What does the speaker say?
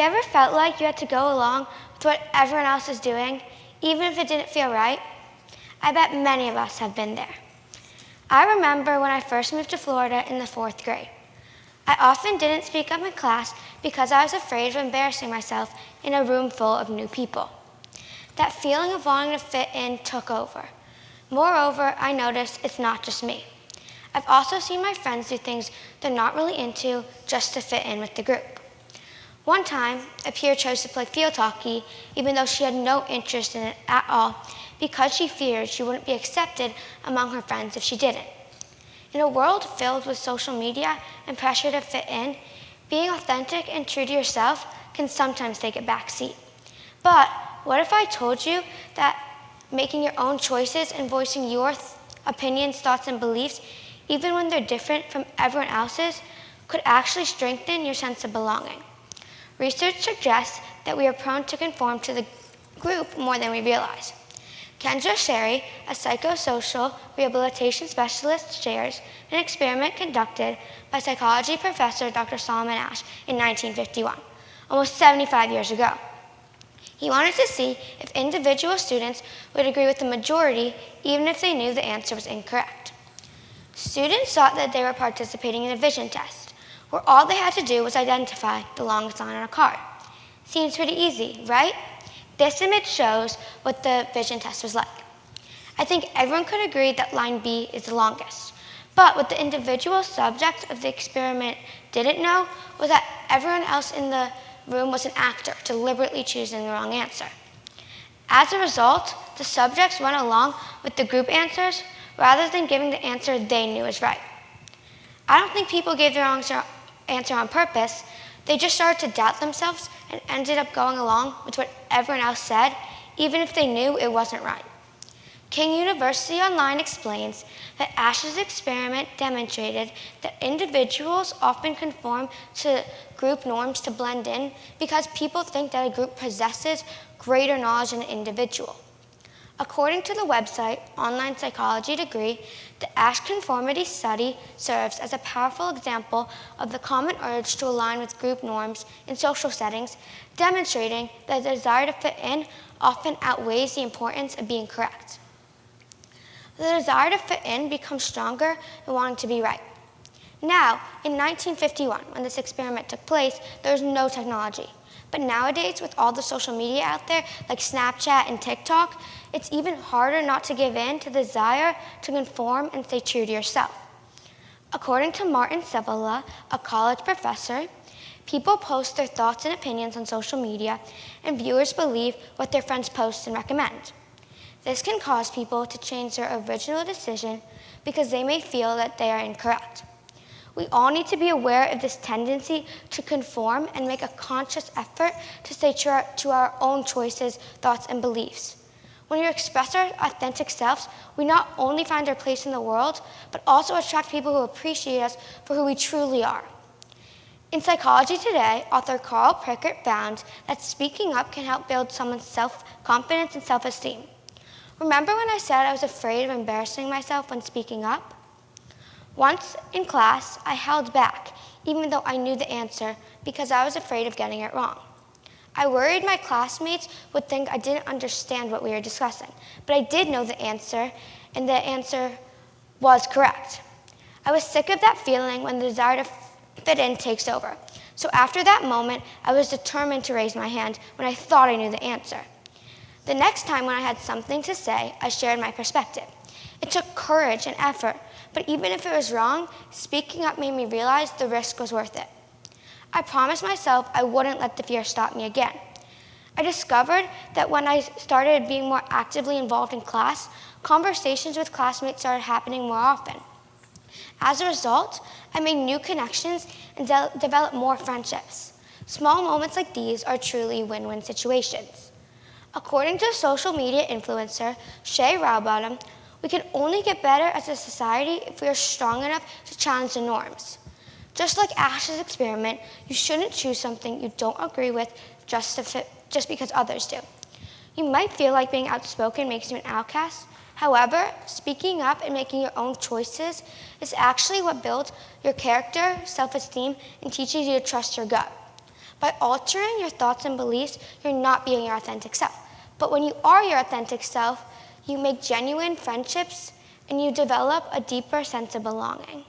ever felt like you had to go along with what everyone else is doing, even if it didn't feel right? I bet many of us have been there. I remember when I first moved to Florida in the 4th grade. I often didn't speak up in class because I was afraid of embarrassing myself in a room full of new people. That feeling of wanting to fit in took over. Moreover, I noticed it's not just me. I've also seen my friends do things they're not really into just to fit in with the group. One time, a peer chose to play field hockey even though she had no interest in it at all because she feared she wouldn't be accepted among her friends if she didn't. In a world filled with social media and pressure to fit in, being authentic and true to yourself can sometimes take a back seat. But what if I told you that making your own choices and voicing your opinions, thoughts, and beliefs, even when they're different from everyone else's, could actually strengthen your sense of belonging? Research suggests that we are prone to conform to the group more than we realize. Kendra Sherry, a psychosocial rehabilitation specialist, shares an experiment conducted by psychology professor Dr. Solomon Asch in 1951, almost 75 years ago. He wanted to see if individual students would agree with the majority even if they knew the answer was incorrect. Students thought that they were participating in a vision test, where all they had to do was identify the longest line on a card. Seems pretty easy, right? This image shows what the vision test was like. I think everyone could agree that line B is the longest. But what the individual subjects of the experiment didn't know was that everyone else in the room was an actor, deliberately choosing the wrong answer. As a result, the subjects went along with the group answers rather than giving the answer they knew was right. I don't think people gave the wrong answer on purpose. They just started to doubt themselves and ended up going along with what everyone else said, even if they knew it wasn't right. King University Online explains that Asch's experiment demonstrated that individuals often conform to group norms to blend in because people think that a group possesses greater knowledge than an individual. According to the website Online Psychology Degree, the Asch conformity study serves as a powerful example of the common urge to align with group norms in social settings, demonstrating that the desire to fit in often outweighs the importance of being correct. The desire to fit in becomes stronger than wanting to be right. Now, in 1951, when this experiment took place, there was no technology. But nowadays, with all the social media out there, like Snapchat and TikTok, it's even harder not to give in to the desire to conform and stay true to yourself. According to Martin Sevala, a college professor, people post their thoughts and opinions on social media, and viewers believe what their friends post and recommend. This can cause people to change their original decision because they may feel that they are incorrect. We all need to be aware of this tendency to conform and make a conscious effort to stay true to our own choices, thoughts, and beliefs. When we express our authentic selves, we not only find our place in the world, but also attract people who appreciate us for who we truly are. In Psychology Today, author Carl Prickert found that speaking up can help build someone's self-confidence and self-esteem. Remember when I said I was afraid of embarrassing myself when speaking up? Once in class, I held back, even though I knew the answer, because I was afraid of getting it wrong. I worried my classmates would think I didn't understand what we were discussing, but I did know the answer, and the answer was correct. I was sick of that feeling when the desire to fit in takes over. So after that moment, I was determined to raise my hand when I thought I knew the answer. The next time when I had something to say, I shared my perspective. It took courage and effort, but even if it was wrong, speaking up made me realize the risk was worth it. I promised myself I wouldn't let the fear stop me again. I discovered that when I started being more actively involved in class, conversations with classmates started happening more often. As a result, I made new connections and developed more friendships. Small moments like these are truly win-win situations. According to social media influencer Shay Rowbottom, we can only get better as a society if we are strong enough to challenge the norms. Just like Asch's experiment, you shouldn't choose something you don't agree with just because others do. You might feel like being outspoken makes you an outcast. However, speaking up and making your own choices is actually what builds your character, self-esteem, and teaches you to trust your gut. By altering your thoughts and beliefs, you're not being your authentic self. But when you are your authentic self, you make genuine friendships and you develop a deeper sense of belonging.